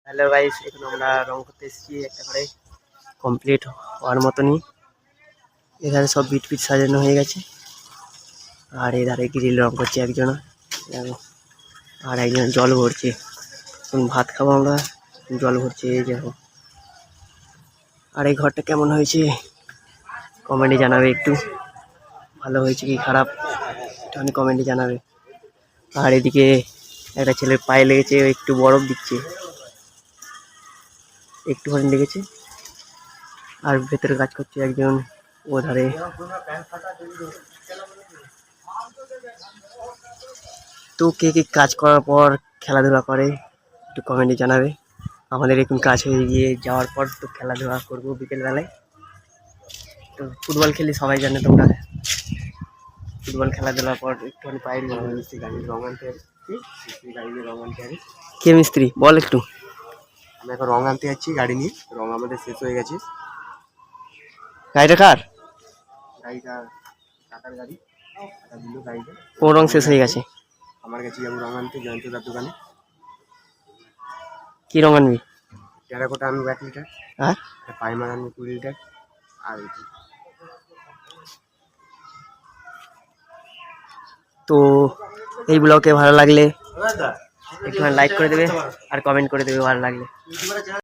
Hello guys, এখন আমরা রং করতে এসেছি একটা করে কমপ্লিট হওয়ার মতনই। এখানে সব বিট ফিট সাজানো হয়ে গেছে, আর এধারে গ্রিল রং করছে একজন, আর একজন জল ভরছে। ভাত খাবো আমরা, জল ভরছে এই দেখো। আর এই ঘরটা কেমন হয়েছে কমেন্টে জানাবে, একটু ভালো হয়েছে কি খারাপ একটুখানি কমেন্টে জানাবে। আর এদিকে একটা ছেলের পায়ে লেগেছে, একটু বরফ দিচ্ছে, একটুখানি লেগেছে। আর ভেতরে কাজ করছে একজন ওধারে। তো কে কে কাজ করার পর খেলাধুলা করে একটু কমেন্টে জানাবে। আমাদের এখন কাজ হয়ে গিয়ে যাওয়ার পর তো খেলাধুলা করবো বিকেলবেলায়। তো ফুটবল খেলি সবাই জানে তোমরা। ফুটবল খেলাধুলার পর একটুখানি পায়ের গাড়ির রং আনতে গাড়ির রং আনতে হবে। কে মিস্ত্রি বল একটু। আমি এখন রং আনতে যাচ্ছি গাড়ি নিয়ে, রং আমাদের শেষ হয়ে গেছে। গাড়িটা কার? গাড়িটা টাটার গাড়ি, টাটা দিল গাড়িটা। কোন রং শেষ হয়ে গেছে? আমার কাছে যাবো রং আনতে জয়ন্তদার দোকানে। কি রং আনবি? টেরাকোটা আনবো 1 লিটার, আর পাইমার আনবো 20 লিটার। আর তো এই ব্লগে ভালো লাগলে একটু লাইক করে দেবে আর কমেন্ট করে দেবে ভালো লাগলে।